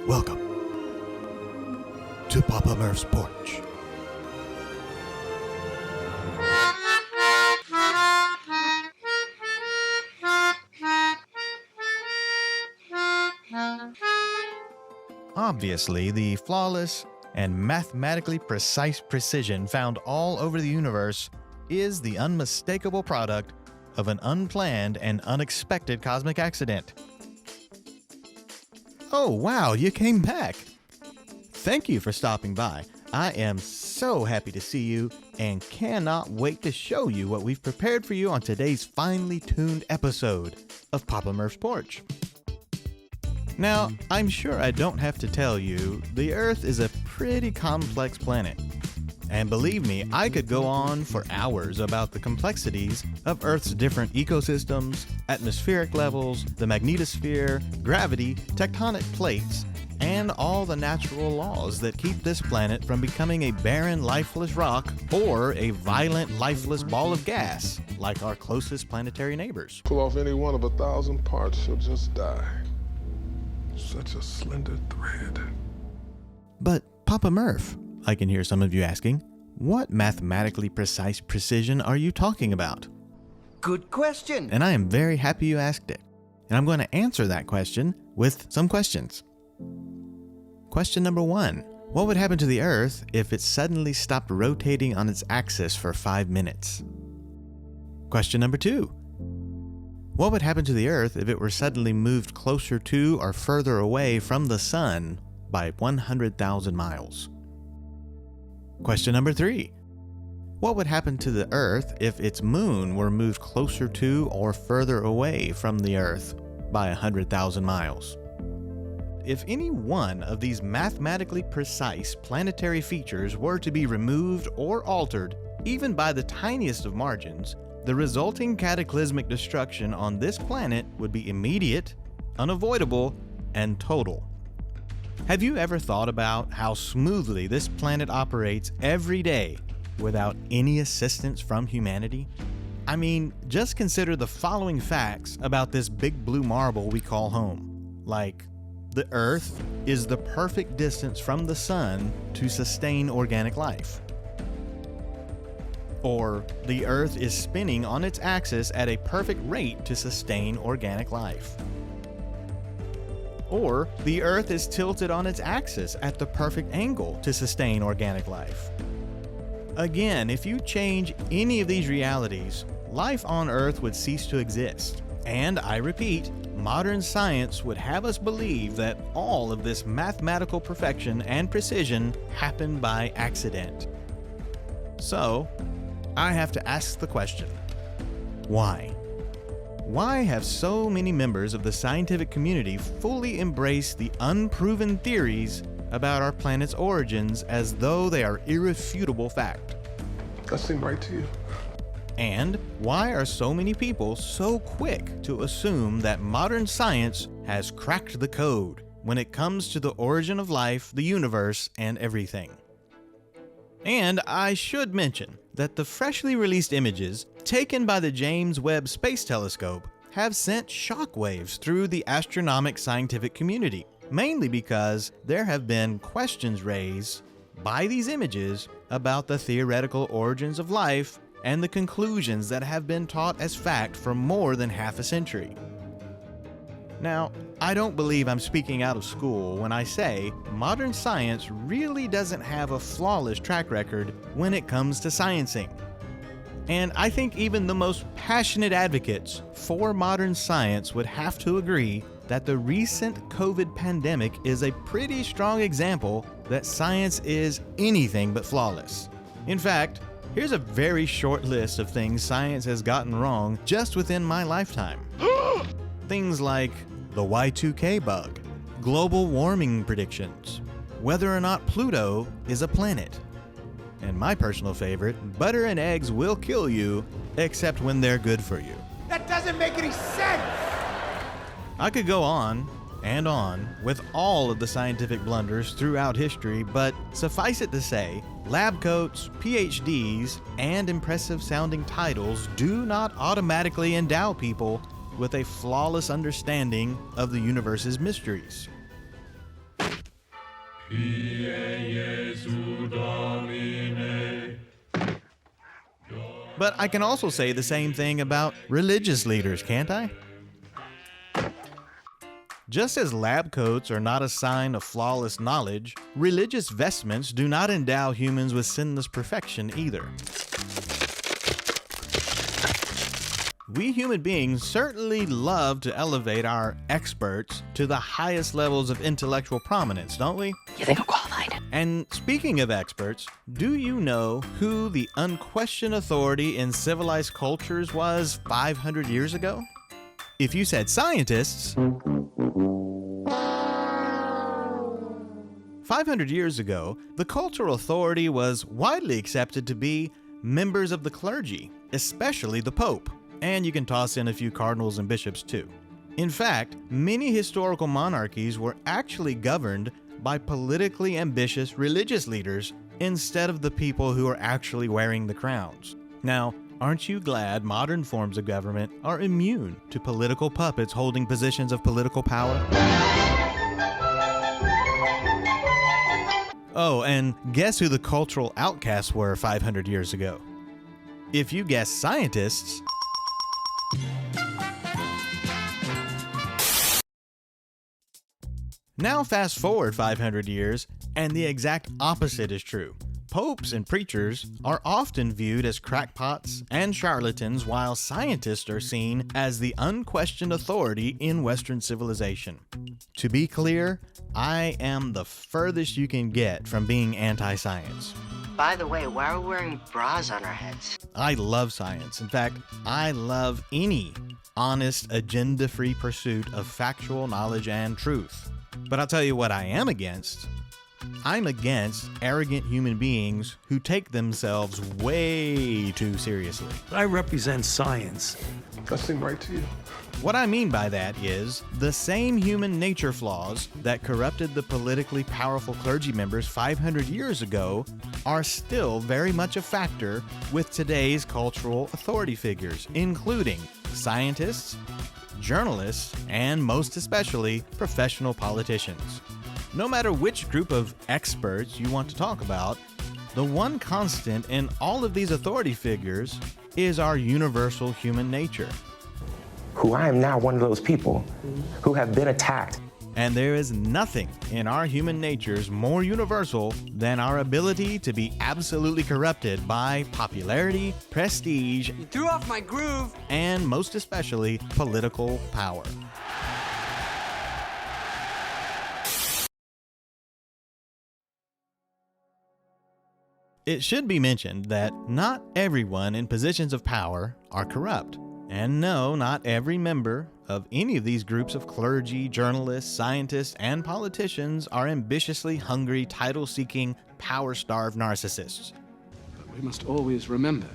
Welcome to Pappamurf'S Porch. Obviously, the flawless and mathematically precise precision found all over the universe is the unmistakable product of an unplanned and unexpected cosmic accident. Oh, wow, you came back. Thank you for stopping by. I am so happy to see you and cannot wait to show you what we've prepared for you on today's finely tuned episode of Pappamurf'S Porch. Now, I'm sure I don't have to tell you, the Earth is a pretty complex planet. And believe me, I could go on for hours about the complexities of Earth's different ecosystems, atmospheric levels, the magnetosphere, gravity, tectonic plates, and all the natural laws that keep this planet from becoming a barren, lifeless rock or a violent, lifeless ball of gas like our closest planetary neighbors. Pull off any one of 1,000 parts, she'll just die. Such a slender thread. But Papa Murph, I can hear some of you asking, what mathematically precise precision are you talking about? Good question. And I am very happy you asked it. And I'm going to answer that question with some questions. Question number 1. What would happen to the Earth if it suddenly stopped rotating on its axis for 5 minutes? Question number 2. What would happen to the Earth if it were suddenly moved closer to or further away from the Sun by 100,000 miles? Question number 3. What would happen to the Earth if its moon were moved closer to or further away from the Earth by 100,000 miles? If any one of these mathematically precise planetary features were to be removed or altered, even by the tiniest of margins, the resulting cataclysmic destruction on this planet would be immediate, unavoidable, and total. Have you ever thought about how smoothly this planet operates every day without any assistance from humanity? I mean, just consider the following facts about this big blue marble we call home. Like, the Earth is the perfect distance from the Sun to sustain organic life. Or, the Earth is spinning on its axis at a perfect rate to sustain organic life. Or, the Earth is tilted on its axis at the perfect angle to sustain organic life. Again, if you change any of these realities, life on Earth would cease to exist. And I repeat, modern science would have us believe that all of this mathematical perfection and precision happened by accident. So, I have to ask the question, why? Why have so many members of the scientific community fully embraced the unproven theories about our planet's origins as though they are irrefutable fact? That seemed right to you. And why are so many people so quick to assume that modern science has cracked the code when it comes to the origin of life, the universe, and everything? And I should mention that the freshly released images taken by the James Webb Space Telescope have sent shockwaves through the astronomical scientific community, mainly because there have been questions raised by these images about the theoretical origins of life and the conclusions that have been taught as fact for more than half a century. Now, I don't believe I'm speaking out of school when I say modern science really doesn't have a flawless track record when it comes to sciencing. And I think even the most passionate advocates for modern science would have to agree that the recent COVID pandemic is a pretty strong example that science is anything but flawless. In fact, here's a very short list of things science has gotten wrong just within my lifetime. Things like the Y2K bug, global warming predictions, whether or not Pluto is a planet, and my personal favorite, butter and eggs will kill you, except when they're good for you. That doesn't make any sense! I could go on and on with all of the scientific blunders throughout history, but suffice it to say, lab coats, PhDs, and impressive sounding titles do not automatically endow people with a flawless understanding of the universe's mysteries. But I can also say the same thing about religious leaders, can't I? Just as lab coats are not a sign of flawless knowledge, religious vestments do not endow humans with sinless perfection either. We human beings certainly love to elevate our experts to the highest levels of intellectual prominence, don't we? You think I'm qualified? And speaking of experts, do you know who the unquestioned authority in civilized cultures was 500 years ago? If you said scientists, 500 years ago, the cultural authority was widely accepted to be members of the clergy, especially the Pope. And you can toss in a few cardinals and bishops too. In fact, many historical monarchies were actually governed by politically ambitious religious leaders instead of the people who are actually wearing the crowns. Now, aren't you glad modern forms of government are immune to political puppets holding positions of political power? Oh, and guess who the cultural outcasts were 500 years ago? If you guess scientists, now fast forward 500 years, and the exact opposite is true. Popes and preachers are often viewed as crackpots and charlatans, while scientists are seen as the unquestioned authority in Western civilization. To be clear, I am the furthest you can get from being anti-science. By the way, why are we wearing bras on our heads? I love science. In fact, I love any honest, agenda-free pursuit of factual knowledge and truth. But I'll tell you what I am against. I'm against arrogant human beings who take themselves way too seriously. I represent science. That seem right to you? What I mean by that is the same human nature flaws that corrupted the politically powerful clergy members 500 years ago are still very much a factor with today's cultural authority figures, including scientists, journalists, and most especially professional politicians. No matter which group of experts you want to talk about, the one constant in all of these authority figures is our universal human nature. Who I am now one of those people who have been attacked. And there is nothing in our human natures more universal than our ability to be absolutely corrupted by popularity, prestige, You threw off my groove. and most especially political power. It should be mentioned that not everyone in positions of power are corrupt. And no, not every member of any of these groups of clergy, journalists, scientists, and politicians are ambitiously hungry, title-seeking, power-starved narcissists. But we must always remember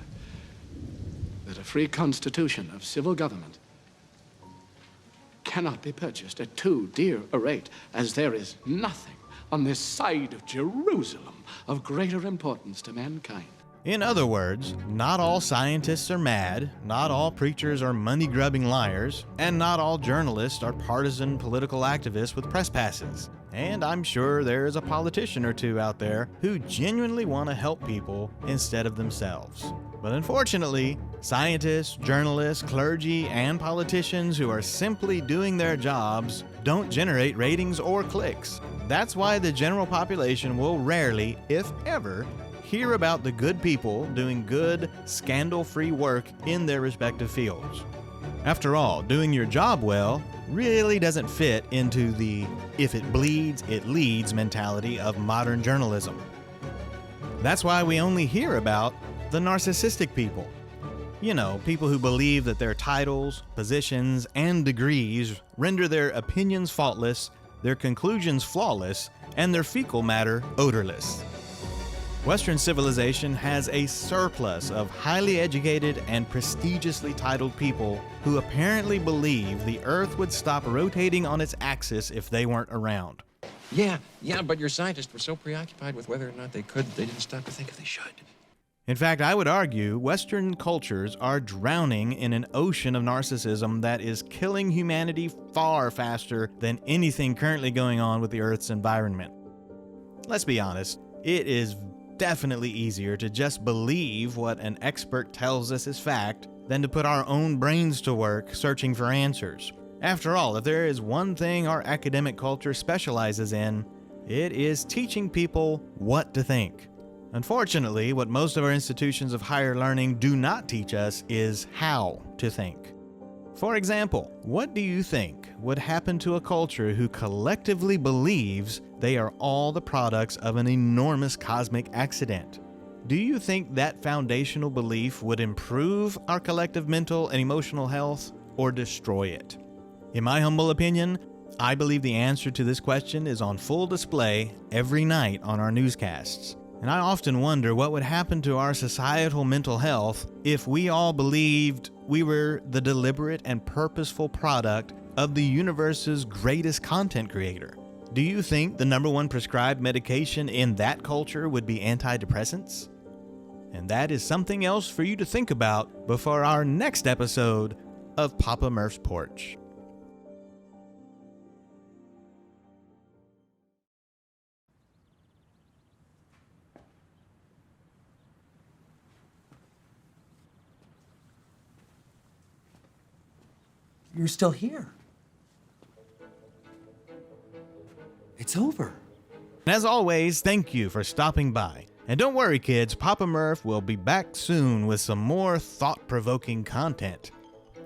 that a free constitution of civil government cannot be purchased at too dear a rate, as there is nothing on this side of Jerusalem of greater importance to mankind. In other words, not all scientists are mad, not all preachers are money-grubbing liars, and not all journalists are partisan political activists with press passes. And I'm sure there is a politician or two out there who genuinely want to help people instead of themselves. But unfortunately, scientists, journalists, clergy, and politicians who are simply doing their jobs don't generate ratings or clicks. That's why the general population will rarely, if ever, hear about the good people doing good, scandal-free work in their respective fields. After all, doing your job well really doesn't fit into the if it bleeds, it leads mentality of modern journalism. That's why we only hear about the narcissistic people. You know, people who believe that their titles, positions, and degrees render their opinions faultless, their conclusions flawless, and their fecal matter odorless. Western civilization has a surplus of highly educated and prestigiously titled people who apparently believe the Earth would stop rotating on its axis if they weren't around. Yeah, but your scientists were so preoccupied with whether or not they could, they didn't stop to think if they should. In fact, I would argue Western cultures are drowning in an ocean of narcissism that is killing humanity far faster than anything currently going on with the Earth's environment. Let's be honest, it is definitely easier to just believe what an expert tells us is fact than to put our own brains to work searching for answers. After all, if there is one thing our academic culture specializes in, it is teaching people what to think. Unfortunately, what most of our institutions of higher learning do not teach us is how to think. For example, what do you think would happen to a culture who collectively believes they are all the products of an enormous cosmic accident? Do you think that foundational belief would improve our collective mental and emotional health or destroy it? In my humble opinion, I believe the answer to this question is on full display every night on our newscasts. And I often wonder what would happen to our societal mental health if we all believed we were the deliberate and purposeful product of the universe's greatest content creator. Do you think the number one prescribed medication in that culture would be antidepressants? And that is something else for you to think about before our next episode of Pappamurf'S Porch. You're still here. It's over. As always, thank you for stopping by. And don't worry, kids, Papa Murph will be back soon with some more thought-provoking content.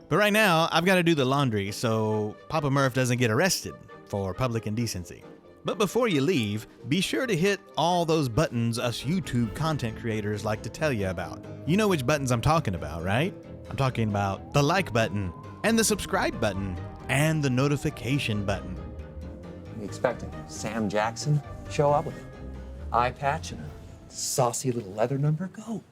But right now, I've got to do the laundry so Papa Murph doesn't get arrested for public indecency. But before you leave, be sure to hit all those buttons us YouTube content creators like to tell you about. You know which buttons I'm talking about, right? I'm talking about the like button, and the subscribe button, and the notification button. You expecting Sam Jackson show up with an eye patch and a saucy little leather number? Go.